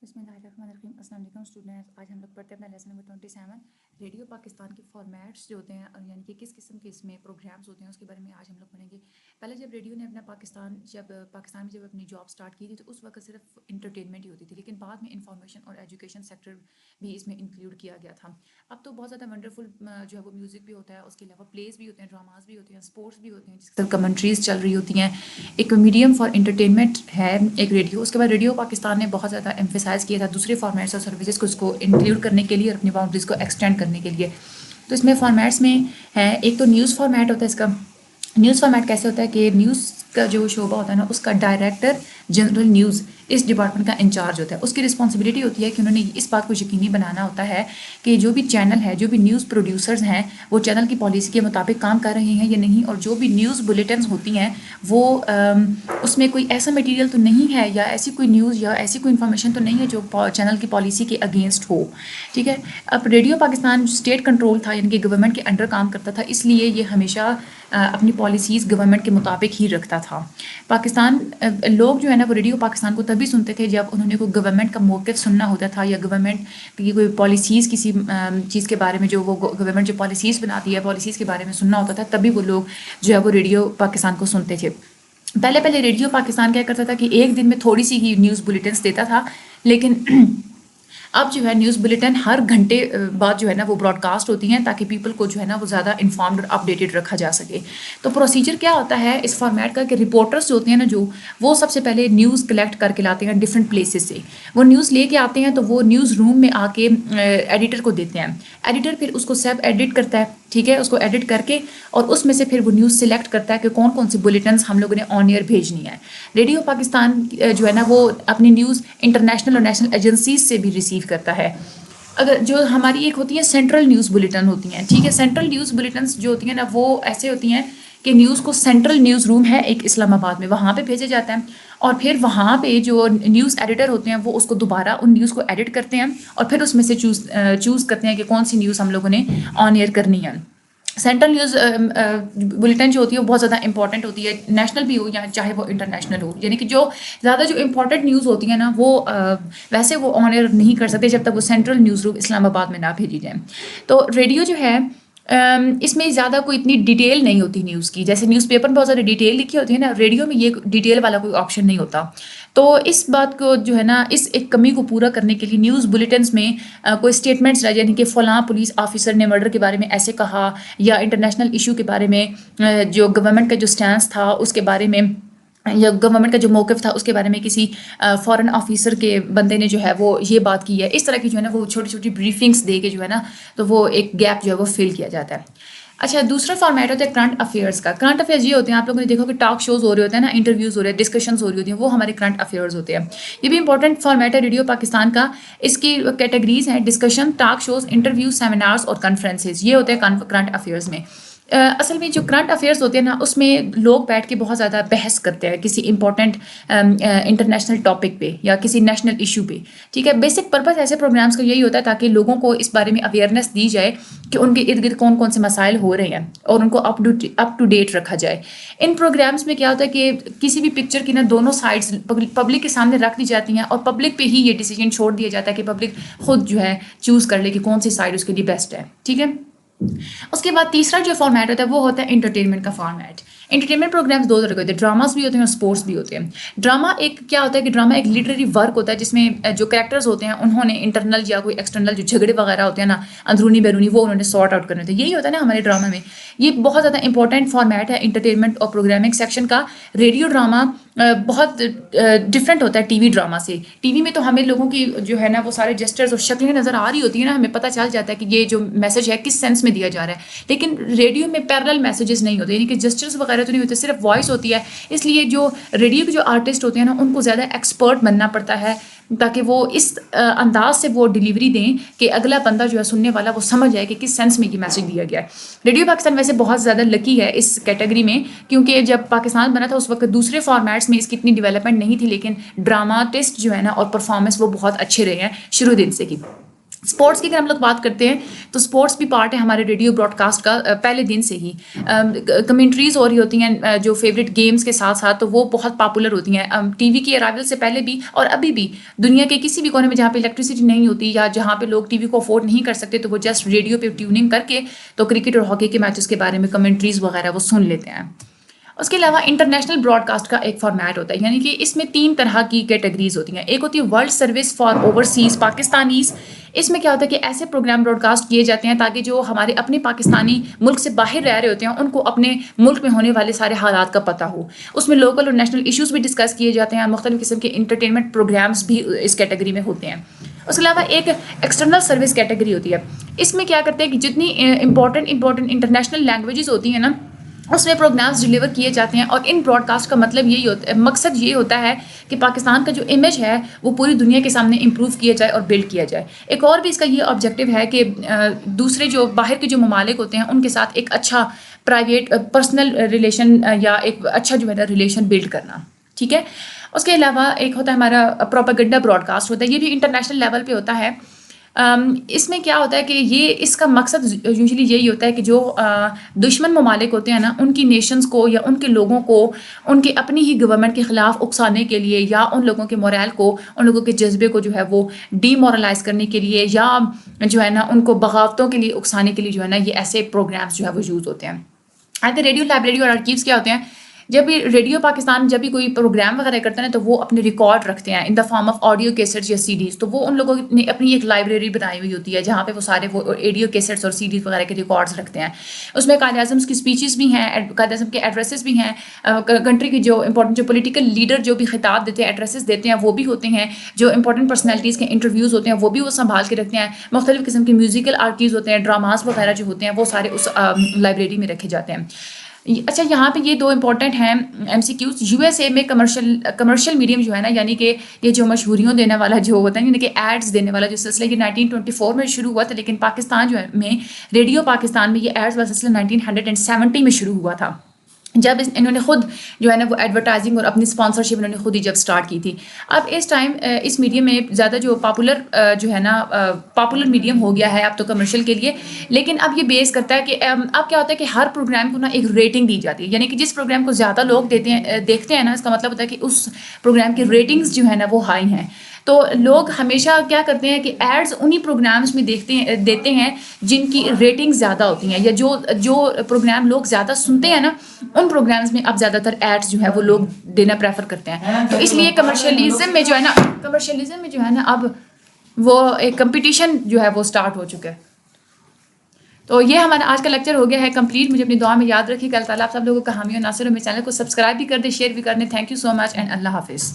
بسم اللہ الرحمن الرحیم. السلام علیکم اسٹوڈنٹس. آج ہم لوگ پڑھتے ہیں اپنا لیسن نمبر 27 ریڈیو پاکستان کے فارمیٹس جو ہوتے ہیں اور یعنی کہ کس قسم کے اس میں پروگرامز ہوتے ہیں اس کے بارے میں آج ہم لوگ پڑھیں گے. پہلے جب ریڈیو نے اپنا پاکستان میں جب اپنی جاب سٹارٹ کی تھی تو اس وقت صرف انٹرٹینمنٹ ہی ہوتی تھی، لیکن بعد میں انفارمیشن اور ایجوکیشن سیکٹر بھی اس میں انکلوڈ کیا گیا تھا. اب تو بہت زیادہ ونڈرفل جو ہے وہ میوزک بھی ہوتا ہے، اس کے علاوہ پلیز بھی ہوتے ہیں، ڈراماز بھی ہوتے ہیں، اسپورٹس بھی ہوتے ہیں، جس کے کمنٹریز چل رہی ہوتی ہیں. ایک میڈیم فار انٹرٹینمنٹ ہے ایک ریڈیو. اس کے بعد ریڈیو پاکستان نے بہت زیادہ ایمفیسائز کیا تھا دوسرے فارمیٹس اور سروسز کو اس کو انکلوڈ کرنے کے لیے اور اپنی باؤنڈریز کو ایکسٹینڈ کرنے کے لیے. تو اس میں فارمیٹس میں ہے ایک تو نیوز فارمیٹ ہوتا ہے. اس کا نیوز فارمیٹ کیسے ہوتا ہے کہ نیوز کا جو شعبہ ہوتا ہے نا، اس کا ڈائریکٹر جنرل نیوز اس ڈپارٹمنٹ کا انچارج ہوتا ہے. اس کی رسپانسبلٹی ہوتی ہے کہ انہوں نے اس بات کو یقینی بنانا ہوتا ہے کہ جو بھی چینل ہے، جو بھی نیوز پروڈیوسرز ہیں، وہ چینل کی پالیسی کے مطابق کام کر رہے ہیں یا نہیں، اور جو بھی نیوز بلیٹنز ہوتی ہیں وہ اس میں کوئی ایسا مٹیریل تو نہیں ہے یا ایسی کوئی نیوز یا ایسی کوئی انفارمیشن تو نہیں ہے جو چینل کی پالیسی کے اگینسٹ ہو. ٹھیک ہے. اب ریڈیو پاکستان اسٹیٹ کنٹرول تھا، یعنی کہ گورنمنٹ کے انڈر کام کرتا تھا، اس لیے یہ ہمیشہ اپنی پالیسیز گورنمنٹ کے مطابق ہی رکھتا تھا. پاکستان لوگ جو ہے نا وہ ریڈیو پاکستان کو تبھی سنتے تھے جب انہوں نے کوئی گورنمنٹ کا موقف سننا ہوتا تھا یا گورنمنٹ کی کوئی پالیسیز کسی چیز کے بارے میں جو وہ گورنمنٹ جو پالیسیز بناتی ہے پالیسیز کے بارے میں سننا ہوتا تھا، تبھی وہ لوگ جو ہے وہ ریڈیو پاکستان کو سنتے تھے. پہلے ریڈیو پاکستان کیا کرتا تھا کہ ایک دن میں تھوڑی سی ہی نیوز بلیٹنس دیتا تھا، لیکن اب جو ہے نیوز بلیٹن ہر گھنٹے بعد جو ہے نا وہ براڈ کاسٹ ہوتی ہیں تاکہ پیپل کو جو ہے نا وہ زیادہ انفارمڈ اور اپڈیٹڈ رکھا جا سکے. تو پروسیجر کیا ہوتا ہے اس فارمیٹ کا کہ رپورٹرز جو ہوتے ہیں نا جو وہ سب سے پہلے نیوز کلیکٹ کر کے لاتے ہیں ڈفرینٹ پلیسز سے. وہ نیوز لے کے آتے ہیں تو وہ نیوز روم میں آ کے ایڈیٹر کو دیتے ہیں. ایڈیٹر پھر اس کو سیلف ایڈٹ کرتا ہے. ٹھیک ہے. اس کو ایڈٹ کر کے اور اس میں سے پھر وہ نیوز سلیکٹ کرتا ہے کہ کون کون سی بلیٹنس ہم لوگوں نے آن ایئر بھیجنی ہے. ریڈیو پاکستان جو ہے نا وہ اپنی نیوز انٹرنیشنل اور نیشنل ایجنسیز سے بھی ریسیو کرتا ہے. اگر جو ہماری ایک ہوتی ہے سینٹرل نیوز بلیٹن ہوتی ہیں. ٹھیک ہے. سینٹرل نیوز بلیٹنس جو ہوتی ہیں نا وہ ایسے ہوتی ہیں کہ نیوز کو سینٹرل نیوز روم ہے ایک اسلام آباد میں، وہاں پہ بھیجا جاتا ہے اور پھر وہاں پہ جو نیوز ایڈیٹر ہوتے ہیں وہ اس کو دوبارہ ان نیوز کو ایڈٹ کرتے ہیں اور پھر اس میں سے چوز کرتے ہیں کہ کون سی نیوز ہم لوگوں نے آن ایئر کرنی ہے. سینٹرل نیوز بلیٹن جو ہوتی ہے وہ بہت زیادہ امپورٹنٹ ہوتی ہے، نیشنل بھی ہو یا چاہے وہ انٹرنیشنل ہو. یعنی کہ جو زیادہ جو امپورٹنٹ نیوز ہوتی ہیں نا وہ ویسے وہ آن ایئر نہیں کر سکتے جب تک وہ سینٹرل نیوز روم اسلام آباد میں نہ بھیجی جائیں. تو ریڈیو جو ہے اس میں زیادہ کوئی اتنی ڈیٹیل نہیں ہوتی نیوز کی. جیسے نیوز پیپر میں بہت زیادہ ڈیٹیل لکھی ہوتی ہے نا، ریڈیو میں یہ ڈیٹیل والا کوئی آپشن نہیں ہوتا. تو اس بات کو جو ہے نا اس ایک کمی کو پورا کرنے کے لیے نیوز بلیٹنس میں کوئی اسٹیٹمنٹس یعنی کہ فلاں پولیس آفیسر نے مرڈر کے بارے میں ایسے کہا یا انٹرنیشنل ایشو کے بارے میں جو گورنمنٹ کا جو سٹینس تھا اس کے بارے میں یا گورنمنٹ کا جو موقف تھا اس کے بارے میں کسی فارن آفیسر کے بندے نے جو ہے وہ یہ بات کی ہے، اس طرح کی جو ہے نا وہ چھوٹی چھوٹی بریفنگس دے کے جو ہے نا تو وہ ایک گیپ جو ہے وہ فل کیا جاتا ہے. اچھا. دوسرا فارمیٹ ہوتا ہے کرنٹ افیئرس کا. کرنٹ افیئرز یہ ہوتے ہیں، آپ لوگوں نے دیکھو کہ ٹاک شوز ہو رہے ہوتے ہیں نا، انٹرویوز ہو رہے ہیں، ڈسکشنز ہو رہی ہوتی ہیں، وہ ہمارے کرنٹ افیئرز ہوتے ہیں. یہ بھی امپورٹنٹ فارمیٹ ہے ریڈیو پاکستان کا. اس کی کیٹیگریز ہیں discussion, talk shows, interviews, seminars اور کانفرنسز. یہ ہوتے ہیں کرنٹ افیئرز میں. اصل میں جو کرنٹ افیئرس ہوتے ہیں نا اس میں لوگ بیٹھ کے بہت زیادہ بحث کرتے ہیں کسی امپورٹنٹ انٹرنیشنل ٹاپک پہ یا کسی نیشنل ایشو پہ. ٹھیک ہے. بیسک پرپز ایسے پروگرامس کا یہی ہوتا ہے تاکہ لوگوں کو اس بارے میں اویئرنیس دی جائے کہ ان کے ارد گرد کون کون سے مسائل ہو رہے ہیں اور ان کو اپ ٹو ڈیٹ رکھا جائے. ان پروگرامس میں کیا ہوتا ہے کہ کسی بھی پکچر کی نا دونوں سائڈس پبلک کے سامنے رکھ دی جاتی ہیں اور پبلک پہ ہی یہ ڈیسیجن چھوڑ دیا جاتا ہے کہ پبلک خود جو ہے چوز کر لے کہ کون سی سائڈ اس کے لیے بیسٹ ہے. ٹھیک ہے. اس کے بعد تیسرا جو فارمیٹ ہوتا ہے وہ ہوتا ہے انٹرٹینمنٹ کا فارمیٹ. انٹرٹینمنٹ پروگرامس دو طرح کے ہوتے ہیں، ڈراماز بھی ہوتے ہیں اور اسپورٹس بھی ہوتے ہیں. ڈرامہ ایک کیا ہوتا ہے کہ ڈرامہ ایک لٹریری ورک ہوتا ہے جس میں جو کریکٹرز ہوتے ہیں انہوں نے انٹرنل یا کوئی ایکسٹرنل جو جھگڑے وغیرہ ہوتے ہیں نا اندرونی بیرونی وہ انہوں نے سارٹ آؤٹ کرنے تھے. یہی ہوتا ہے نا ہمارے ڈرامہ میں. یہ بہت زیادہ امپورٹنٹ فارمیٹ ہے انٹرٹینمنٹ اور پروگرامنگ سیکشن کا. ریڈیو ڈرامہ بہت ڈفرینٹ ہوتا ہے ٹی وی ڈرامہ سے. ٹی وی میں تو ہمیں لوگوں کی جو ہے نا وہ سارے جسچرز اور شکلیں نظر آ رہی ہوتی ہیں نا، ہمیں پتہ چل جاتا ہے کہ یہ جو میسج ہے کس سینس میں دیا جا رہا ہے. لیکن ریڈیو میں پیرل میسیجز نہیں ہوتے، یعنی کہ جسچرز وغیرہ تو نہیں ہوتے، صرف وائس ہوتی ہے. اس لیے جو ریڈیو کے جو آرٹسٹ ہوتے ہیں نا ان کو زیادہ ایکسپرٹ بننا پڑتا ہے تاکہ وہ اس انداز سے وہ ڈیلیوری دیں کہ اگلا بندہ جو ہے سننے والا وہ سمجھ جائے کہ کس سینس میں یہ میسج دیا گیا ہے. ریڈیو پاکستان ویسے بہت زیادہ لکی ہے اس کیٹیگری میں کیونکہ جب پاکستان بنا تھا اس وقت دوسرے فارمیٹس میں اس کی اتنی ڈیولپمنٹ نہیں تھی، لیکن ڈرامہ ٹیسٹ جو ہے نا اور پرفارمنس وہ بہت اچھے رہے ہیں شروع دن سے کی. اسپورٹس کی اگر ہم لوگ بات کرتے ہیں تو اسپورٹس بھی پارٹ ہے ہمارے ریڈیو براڈ کاسٹ کا. پہلے دن سے ہی کمنٹریز ہو رہی ہوتی ہیں جو فیوریٹ گیمس کے ساتھ ساتھ, تو وہ بہت پاپولر ہوتی ہیں. ٹی وی کی ارائیول سے پہلے بھی اور ابھی بھی دنیا کے کسی بھی کونے میں جہاں پہ الیکٹریسٹی نہیں ہوتی یا جہاں پہ لوگ ٹی وی کو افورڈ نہیں کر سکتے, تو وہ جسٹ ریڈیو پہ ٹیوننگ کر کے تو کرکٹ اور ہاکی کے میچز کے بارے میں کمنٹریز وغیرہ وہ سن لیتے ہیں. اس کے علاوہ انٹرنیشنل براڈ کاسٹ کا ایک فارمیٹ ہوتا ہے, یعنی کہ اس میں 3 طرح کی کیٹیگریز ہوتی ہیں. ایک ہوتی ہے world service for overseas Pakistanis. اس میں کیا ہوتا ہے کہ ایسے پروگرام براڈ کاسٹ کیے جاتے ہیں تاکہ جو ہمارے اپنے پاکستانی ملک سے باہر رہ رہے ہوتے ہیں ان کو اپنے ملک میں ہونے والے سارے حالات کا پتہ ہو. اس میں لوکل اور نیشنل ایشوز بھی ڈسکس کیے جاتے ہیں, مختلف قسم کے انٹرٹینمنٹ پروگرامز بھی اس کیٹیگری میں ہوتے ہیں. اس کے علاوہ ایک ایکسٹرنل سروس کیٹیگری ہوتی ہے. اس میں کیا کرتے ہیں کہ جتنی امپورٹنٹ انٹرنیشنل لینگویجز ہوتی ہیں نا, اس میں پروگرامز ڈلیور کیے جاتے ہیں. اور ان براڈ کاسٹ کا مطلب یہی ہوتا ہے, مقصد یہ ہوتا ہے کہ پاکستان کا جو امیج ہے وہ پوری دنیا کے سامنے امپروو کیا جائے اور بلڈ کیا جائے. ایک اور بھی اس کا یہ آبجیکٹیو ہے کہ دوسرے جو باہر کے جو ممالک ہوتے ہیں ان کے ساتھ ایک اچھا پرائیویٹ پرسنل ریلیشن یا ایک اچھا جو ہے نا ریلیشن بلڈ کرنا. ٹھیک ہے. اس کے علاوہ ایک ہوتا ہے ہمارا پروپیگنڈا براڈ کاسٹ ہوتا ہے. یہ بھی انٹرنیشنل لیول پہ ہوتا ہے. اس میں کیا ہوتا ہے کہ اس کا مقصد یوزلی یہی ہوتا ہے کہ جو دشمن ممالک ہوتے ہیں نا, ان کی نیشنز کو یا ان کے لوگوں کو ان کے اپنی ہی گورنمنٹ کے خلاف اکسانے کے لیے, یا ان لوگوں کے مورال کو, ان لوگوں کے جذبے کو جو ہے وہ ڈی مورلائز کرنے کے لیے, یا جو ہے نا ان کو بغاوتوں کے لیے اکسانے کے لیے جو ہے نا یہ ایسے پروگرامز جو ہے وہ یوز ہوتے ہیں. ریڈیو لائبریری اور آرکیوز کیا ہوتے ہیں, جب بھی ریڈیو پاکستان جب بھی کوئی پروگرام وغیرہ کرتا ہے نا تو وہ اپنے ریکارڈ رکھتے ہیں in the form of audio cassettes یا سی ڈیز. تو وہ ان لوگوں نے اپنی ایک لائبریری بنائی ہوئی ہوتی ہے جہاں پہ وہ سارے وہ آڈیو کیسٹس اور سی ڈیز وغیرہ کے ریکارڈز رکھتے ہیں. اس میں قائد اعظم کی اسپیچز بھی ہیں, قائد اعظم کے ایڈریسز بھی ہیں, کنٹری کے جو امپورٹنٹ جو پولیٹیکل لیڈر جو بھی خطاب دیتے ہیں, ایڈریسز دیتے ہیں, وہ بھی ہوتے ہیں. جو امپورٹنٹ پرسنالٹیز کے انٹرویوز ہوتے ہیں وہ بھی وہ سنبھال کے رکھتے ہیں. مختلف قسم کے میوزیکل آرکیوز ہوتے ہیں, ڈراماز وغیرہ جو ہوتے ہیں وہ سارے اس لائبریری میں رکھے جاتے ہیں. اچھا, یہاں پہ یہ 2 امپورٹنٹ ہیں M C Qs. U S A میں کمرشل میڈیم جو ہے نا, یعنی کہ یہ جو مشہوریوں دینے والا جو ہوتا ہے, یعنی کہ ایڈز دینے والا جو سلسلہ یہ 1924 میں شروع ہوا تھا, لیکن پاکستان جو ہے میں ریڈیو پاکستان میں یہ ایڈز والا سلسلہ 1970 میں شروع ہوا تھا, جب انہوں نے خود جو ہے نا وہ ایڈورٹائزنگ اور اپنی اسپانسرشپ انہوں نے خود ہی جب اسٹارٹ کی تھی. اب اس ٹائم اس میڈیم میں زیادہ جو پاپولر جو ہے نا پاپولر میڈیم ہو گیا ہے اب تو کمرشل کے لیے. لیکن اب یہ بیس کرتا ہے کہ اب کیا ہوتا ہے کہ ہر پروگرام کو نا ایک ریٹنگ دی جاتی ہے, یعنی کہ جس پروگرام کو زیادہ لوگ دیکھتے ہیں نا, اس کا مطلب ہوتا ہے کہ اس پروگرام کی ریٹنگز جو ہے نا وہ ہائی ہیں. تو لوگ ہمیشہ کیا کرتے ہیں کہ ایڈز انہی پروگرامز میں دیتے ہیں جن کی ریٹنگ زیادہ ہوتی ہیں, یا جو پروگرام لوگ زیادہ سنتے ہیں نا ان پروگرامز میں اب زیادہ تر ایڈز جو ہے وہ لوگ دینا پریفر کرتے ہیں. تو اس لیے کمرشلزم میں جو ہے نا اب وہ ایک کمپٹیشن جو ہے وہ سٹارٹ ہو چکا ہے. تو یہ ہمارا آج کا لیکچر ہو گیا ہے کمپلیٹ. مجھے اپنی دعا میں یاد رکھیے کہ اللہ تعالیٰ آپ سب لوگوں کا حامی و ناصر ہو. میرے چینل کو سبسکرائب بھی کر دیں, شیئر بھی کر دیں. Thank you so much and اللہ حافظ.